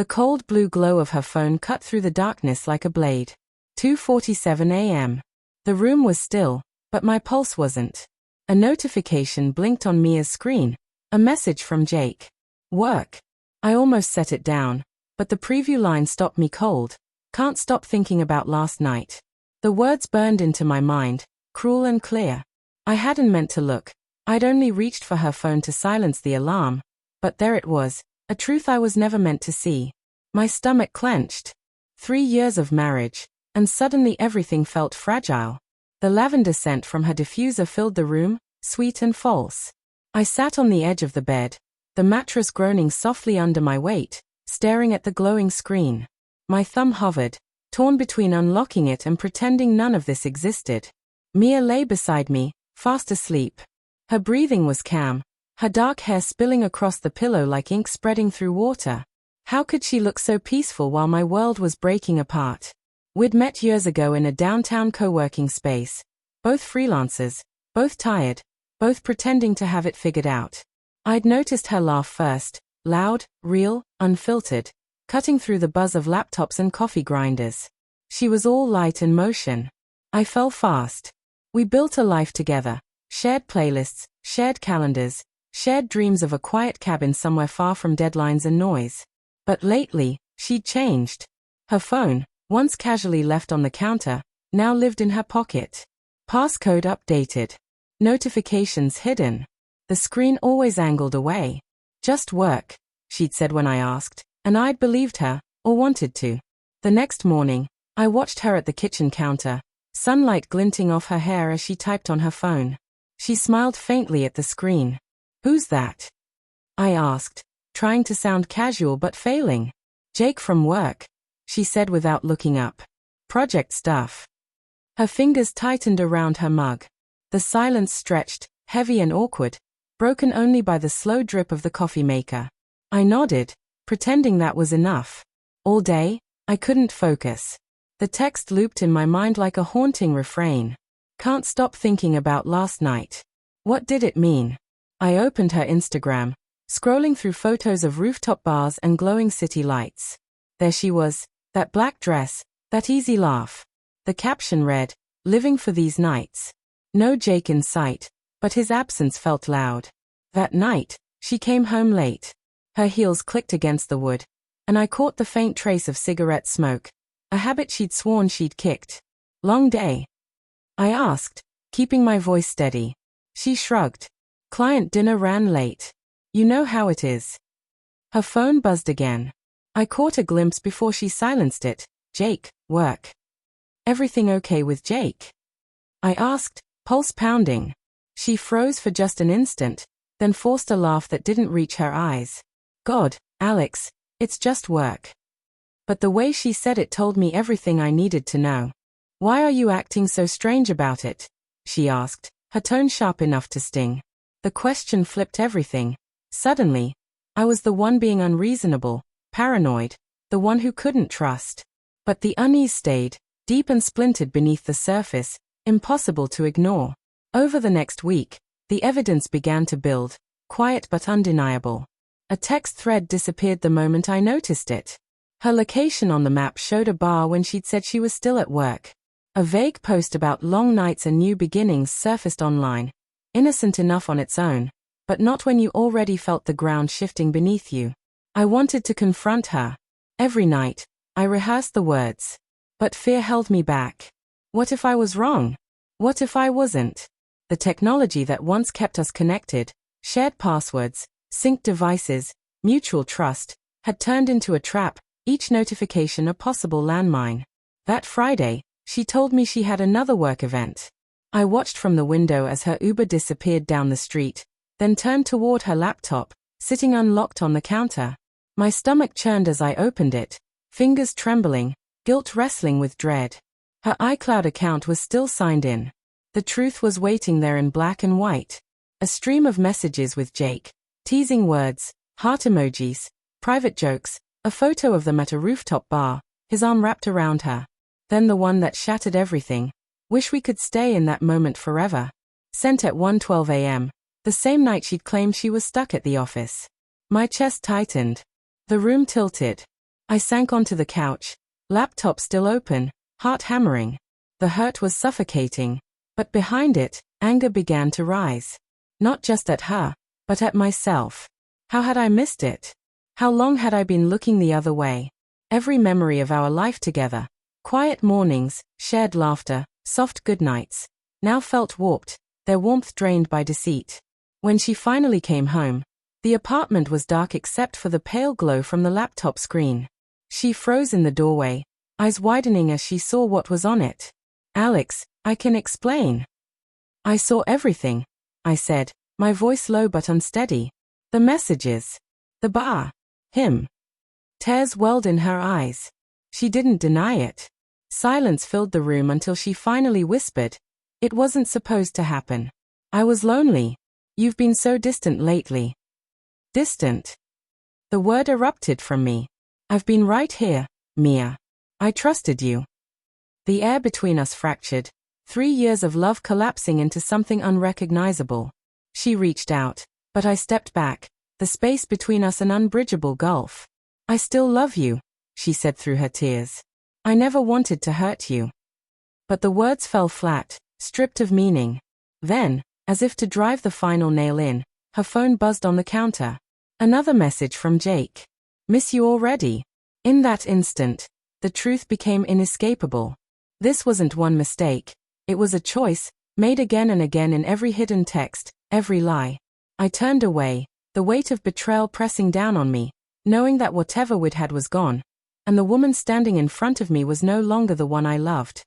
The cold blue glow of her phone cut through the darkness like a blade. 2:47 a.m. The room was still, but my pulse wasn't. A notification blinked on Mia's screen. A message from Jake. Work. I almost set it down, but the preview line stopped me cold. Can't stop thinking about last night. The words burned into my mind, cruel and clear. I hadn't meant to look. I'd only reached for her phone to silence the alarm. But there it was, a truth I was never meant to see. My stomach clenched. 3 years of marriage, and suddenly everything felt fragile. The lavender scent from her diffuser filled the room, sweet and false. I sat on the edge of the bed, the mattress groaning softly under my weight, staring at the glowing screen. My thumb hovered, torn between unlocking it and pretending none of this existed. Mia lay beside me, fast asleep. Her breathing was calm, her dark hair spilling across the pillow like ink spreading through water. How could she look so peaceful while my world was breaking apart? We'd met years ago in a downtown co-working space. Both freelancers, both tired, both pretending to have it figured out. I'd noticed her laugh first, loud, real, unfiltered, cutting through the buzz of laptops and coffee grinders. She was all light and motion. I fell fast. We built a life together, shared playlists, shared calendars, shared dreams of a quiet cabin somewhere far from deadlines and noise. But lately, she'd changed. Her phone, once casually left on the counter, now lived in her pocket. Passcode updated. Notifications hidden. The screen always angled away. Just work, she'd said when I asked, and I'd believed her, or wanted to. The next morning, I watched her at the kitchen counter, sunlight glinting off her hair as she typed on her phone. She smiled faintly at the screen. "Who's that?" I asked, trying to sound casual but failing. "Jake from work," she said without looking up. "Project stuff." Her fingers tightened around her mug. The silence stretched, heavy and awkward, broken only by the slow drip of the coffee maker. I nodded, pretending that was enough. All day, I couldn't focus. The text looped in my mind like a haunting refrain. Can't stop thinking about last night. What did it mean? I opened her Instagram, scrolling through photos of rooftop bars and glowing city lights. There she was, that black dress, that easy laugh. The caption read, "Living for these nights." No Jake in sight, but his absence felt loud. That night, she came home late. Her heels clicked against the wood, and I caught the faint trace of cigarette smoke, a habit she'd sworn she'd kicked. "Long day?" I asked, keeping my voice steady. She shrugged. "Client dinner ran late. You know how it is." Her phone buzzed again. I caught a glimpse before she silenced it. "Jake, work. Everything okay with Jake?" I asked, pulse pounding. She froze for just an instant, then forced a laugh that didn't reach her eyes. "God, Alex, it's just work." But the way she said it told me everything I needed to know. "Why are you acting so strange about it?" she asked, her tone sharp enough to sting. The question flipped everything. Suddenly, I was the one being unreasonable, paranoid, the one who couldn't trust. But the unease stayed, deep and splintered beneath the surface, impossible to ignore. Over the next week, the evidence began to build, quiet but undeniable. A text thread disappeared the moment I noticed it. Her location on the map showed a bar when she'd said she was still at work. A vague post about long nights and new beginnings surfaced online, innocent enough on its own, but not when you already felt the ground shifting beneath you. I wanted to confront her. Every night, I rehearsed the words. But fear held me back. What if I was wrong? What if I wasn't? The technology that once kept us connected, shared passwords, synced devices, mutual trust, had turned into a trap, each notification a possible landmine. That Friday, she told me she had another work event. I watched from the window as her Uber disappeared down the street, then turned toward her laptop, sitting unlocked on the counter. My stomach churned as I opened it, fingers trembling, guilt wrestling with dread. Her iCloud account was still signed in. The truth was waiting there in black and white. A stream of messages with Jake, teasing words, heart emojis, private jokes, a photo of them at a rooftop bar, his arm wrapped around her. Then the one that shattered everything. "Wish we could stay in that moment forever." Sent at 1:12 a.m., the same night she'd claimed she was stuck at the office. My chest tightened. The room tilted. I sank onto the couch, laptop still open, heart hammering. The hurt was suffocating, but behind it, anger began to rise. Not just at her, but at myself. How had I missed it? How long had I been looking the other way? Every memory of our life together, quiet mornings, shared laughter, soft goodnights, now felt warped, their warmth drained by deceit. When she finally came home, the apartment was dark except for the pale glow from the laptop screen. She froze in the doorway, eyes widening as she saw what was on it. Alex, I can explain. I saw everything, I said, my voice low but unsteady. The messages. The bar. Him. Tears welled in her eyes. She didn't deny it. Silence filled the room until she finally whispered, "It wasn't supposed to happen. I was lonely. You've been so distant lately." Distant. The word erupted from me. I've been right here, Mia. I trusted you. The air between us fractured, 3 years of love collapsing into something unrecognizable. She reached out, but I stepped back, the space between us an unbridgeable gulf. "I still love you," she said through her tears. "I never wanted to hurt you." But the words fell flat, stripped of meaning. Then, as if to drive the final nail in, her phone buzzed on the counter. Another message from Jake. "Miss you already." In that instant, the truth became inescapable. This wasn't one mistake. It was a choice, made again and again in every hidden text, every lie. I turned away, the weight of betrayal pressing down on me, knowing that whatever we'd had was gone, and the woman standing in front of me was no longer the one I loved.